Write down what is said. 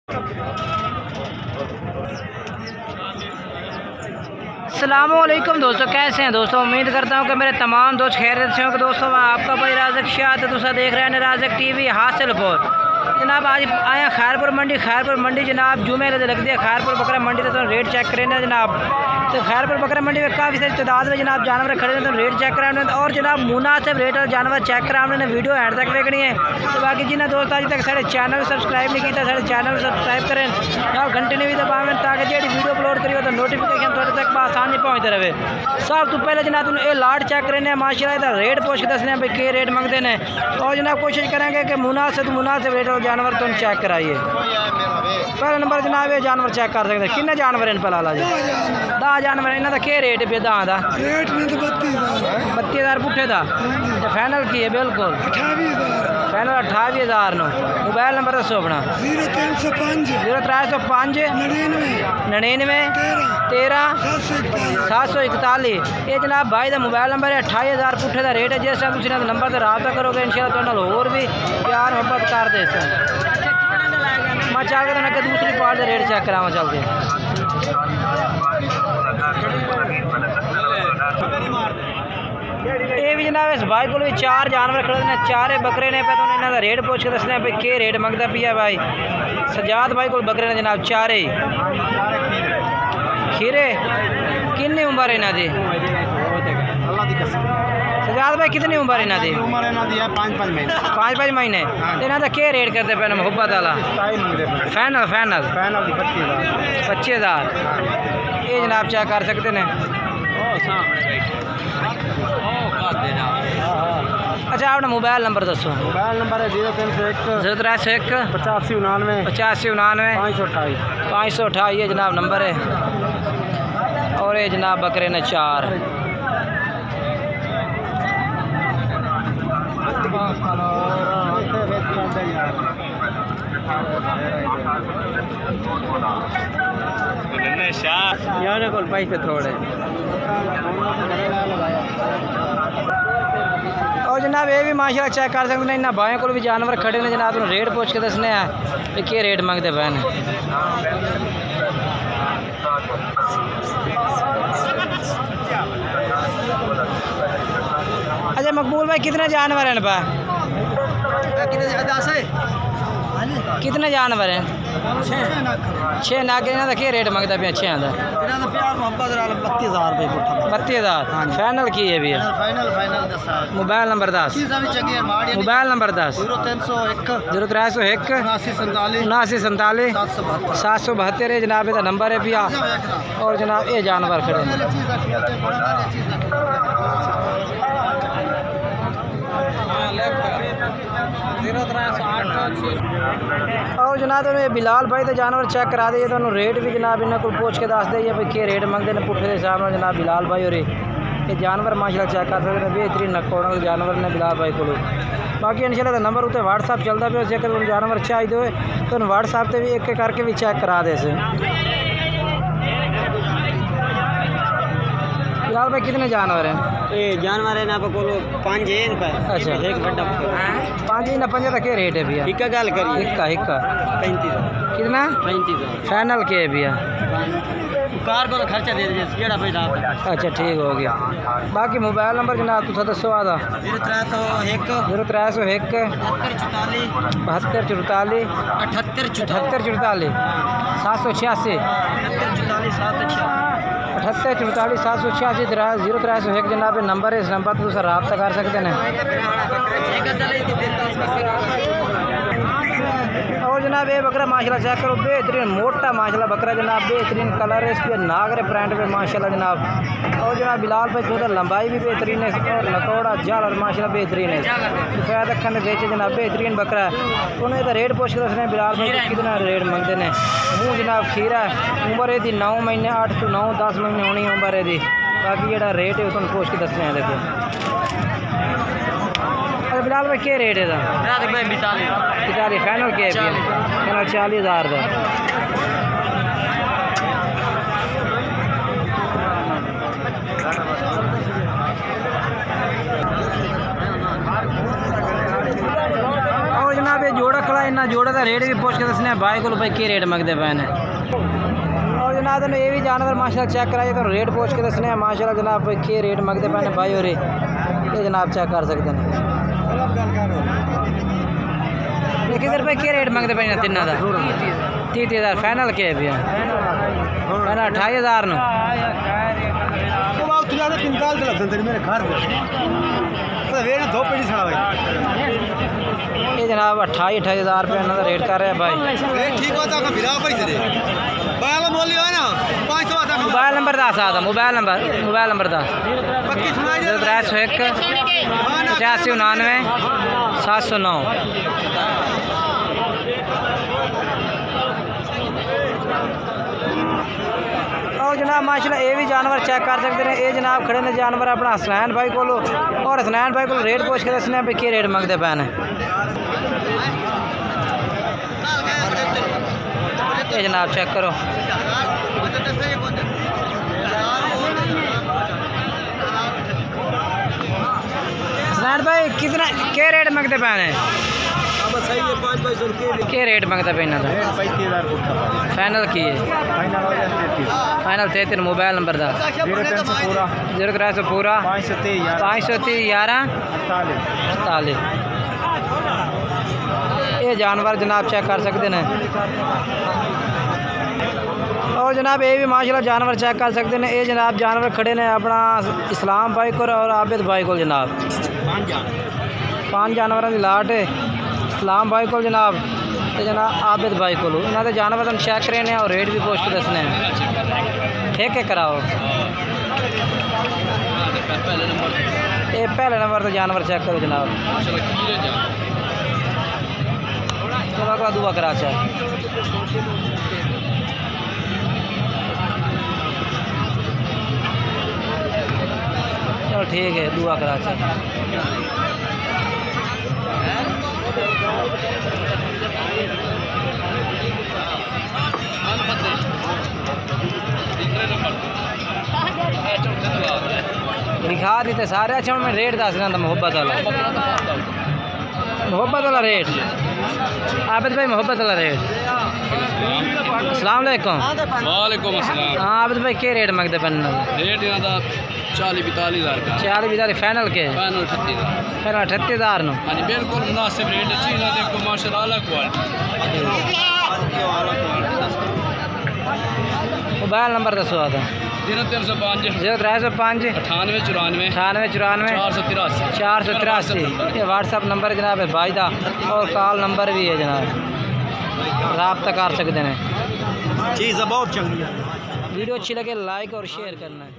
अस्सलामुअलैकुम दोस्तों, कैसे हैं दोस्तों। उम्मीद करता हूं कि मेरे तमाम दोस्त खैरियत से होंगे। दोस्तों मैं आपका भाई राज़िक शाह तुसा देख रहे हैं राज़िक टीवी हासिलपुर। जनाब आज आए खैरपुर मंडी जनाब जुमे लगती है खैरपुर बकरा मंडी तो रेट चेक करें जनाब। तो खैरपुर बकरा मंडी में काफ़ी सारी तादाद में जनाब जानवर खड़े हैं तो रेट चेक कराने और जनाब मुनासिब रेट और जानवर चेक कराने वीडियो एंड तक देखनी है। तो बाकी जिन्हें दोस्त अभी तक सारे चैनल सब्सक्राइब नहीं किया सारे चैनल सब्सक्राइब करें और घंटे ने भी दबावें ताकि जी वीडियो अपलोड करिए तो नोटिफिकेशन थोड़े तक आसानी पहुँचते रहे। सब तो पहले जनाब तुम ये लाट चेक करें माशाल्लाह रेट पूछ के दसने भाई के रेट मंगते हैं और जनाब कोशिश करेंगे कि मुनासिब रेट और जानवर तुम चेक कराइए। पहला नंबर जनाब ये जानवर चेक कर सकते किन्ने जानवर इन पला जी 10 जानवर इन्हों का क्या रेट पे 10 का रेट 32,000 पुठे का फाइनल की है बिल्कुल फाइनल 28,000 नो। मोबाइल नंबर दसो अपना 0305 99 13 741। ये जनाब भाई का मोबाइल नंबर है 28,000 पुठे का रेट है। जिस टाइम तुम नंबर से रब्ता करोगे इंशाल्लाह होर भी प्यार मोहब्बत कर दे। मैं चल के तो दूसरी पार्ट का रेट चेक करावा चल के। ये भी जनाब इस भाई को भी 4 जानवर खड़े ने 4 बकरे ने पे तो इन्हों का रेट पूछ के दसने भाई के रेट मंगता पिया भाई। सजाद भाई को बकरे ने जनाब 4 खीरे कितनी उम्र इन्हों की सजाद भाई कितनी उम्र इन्हों की 5 महीने। इन्हों का क्या रेट करते पे मोहब्बत वाला फाइनल 25,000 ये जनाब चेक कर सकते हैं। अच्छा अपना मोबाइल नंबर दसो। मोबाइल नंबर है 0301 85 99 528 ये जनाब नंबर है। और ये जनाब बकरे ने 4 पैसे थोड़े। और जनाब ये भी माशाल्लाह चेक कर सकते हैं इन्होंने भाइयों को भी जानवर खड़े ने जनाब रेट पूछ के दसने हैं क्या रेट मंगते पे। अच्छा मकबूल भाई कितने जानवर हैं पे कितने जानवर हैं 6 नाग इन्हों का क्या रेट मंगता पे 6 का 32,000 फाइनल की है भी मोबाइल नंबर 10 0301 79 772 जनाब का नंबर है पिया। और जनाब ये जानवर खड़े हैं और जनाब तो बिलाल भाई तो जानवर चेक करा दिए तो रेट भी जनाब इन्होंने को पूछ के दस दे भाई क्या रेट मंगते हैं पुट्ठे के हिसाब से जनाब बिलाल भाई और ये जानवर माशाल्लाह चेक कर सकते हैं बेहतरीन नकोड़ा जानवर ने बिलाल भाई को। बाकी इंशाल्लाह नंबर उत्ते व्हाट्सअप चलता पे जेकर जानवर चाहिए हो तो व्हाट्सअप से भी एक करके भी चेक करा दे से। बिलाल भाई कितने जानवर हैं ये जानवर है ना को 5 है पे। अच्छा एक बड़ा 5 ना 5 का क्या रेट है भैया इक्का गल करिए इक्का 35,000 कितना 35,000 फाइनल के है भैया कार को खर्चा दे दीजिए केड़ा भाई रात। अच्छा ठीक हो गया। बाकी मोबाइल नंबर जनाब तुसा दसो आदा 0301 7344 786 7844 786 0301 जनाब नंबर है। इस नंबर पर तुसा रब्ता कर सकते हैं। और जनाब ये बकरा माशाल्लाह चेक करो बेहतरीन मोटा माशाल्लाह बकरा जनाब बेहतरीन कलर है इस पर नागरे प्रिंट पे माशाल्लाह जनाब। और जनाब बिलाल भाई खुद लंबाई भी बेहतरीन है और नकोड़ा जाल और माशाल्लाह बेहतरीन है। सफेद अखन बेचे जनाब बेहतरीन बकरा है। उन्हें तो रेट पूछ के दसने बिलाल भाई कितना रेट मंगते हैं। मुँह जनाब खीरा है उम्र यदि 9 महीने 8 to 9 10 महीने होनी उम्र यदि। बाकी जो रेट है तुम पूछ के दसने हैं देखो। बिलाल भाई क्या रेट है 45 फाइनल के फाइनल 40,000 का। जोड़ा था रेट भी पूछ के दसने भाई को भाई की रेट मंगते पे ने। और जनाब तुम ये भी जानवर माशाल्लाह चेक कराइए तो रेट पूछ के दसने माशाल्लाह जनाब भाई की रेट मंगते पे ने भाई। और ये जनाब चेक कर सकते हैं ये किधर पे की रेट मंगते पे तिना का 30,000 फाइनल के भी फाइनल 28,000 नु ये जनाब 28,000 रुपये इन्होंने रेट कर रहे हैं भाई। मोबाइल नंबर दस आता मोबाइल नंबर 301 8599 709। और जनाब माशाल्लाह ये भी जानवर चेक कर सकते हैं। ये जनाब खड़े ने जानवर अपना हसनैन भाई को और हसनैन भाई को रेट पूछ के दसने भी की रेट मंगते पे ने। ये जनाब चेक करो हसनैन भाई कितना के रेट मंगते पे ने? के रेट मंगता पे इन्होंने? फाइनल की है फाइनल 33। मोबाइल नंबर था 0300 पूरा 530 11 48। ये जानवर जनाब चेक कर सकते हैं। और जनाब ये भी माशाल्लाह जानवर चेक कर सकते हैं। ये जनाब जानवर खड़े ने अपना इस्लाम भाई को और आबिद भाई को जनाब 5 जानवरों की लाट है। इस्लाम भाई को जनाब तो जनाब आबिद भाई को इन्होंने जानवर तुम चेक करने और रेट भी पोस्ट दसने ठीक है कराओ। ये पहले नंबर तो जानवर चेक करो जनाब। चलो अगला दुआ करा चल चलो ठीक है दुआ करा चल। दिखा देते सारे। अच्छा मैं रेट दस रहा था मोहब्बत वाला रेट आबिद भाई मोहब्बत वाला रेट। अस्सलाम वालेकुम। वालेकुम अस्सलाम। हाँ आबिद भाई के रेट मंगते पे? रेट यहाँ का 40-42,000 का 40-42 फाइनल के फाइनल 38,000 फाइनल 38,000 नो। हाँ जी बिल्कुल मुनासिब रेट अच्छी ना देखो माशाल्लाह अलग क्वालिटी। मोबाइल नंबर दसो आता 0305 9894 483 ये व्हाट्सअप नंबर जनाब है भाई का और कॉल नंबर भी है जनाब रब्ता कर सकते हैं। चीज़ बहुत चंगी। वीडियो अच्छी लगे लाइक और शेयर करना है।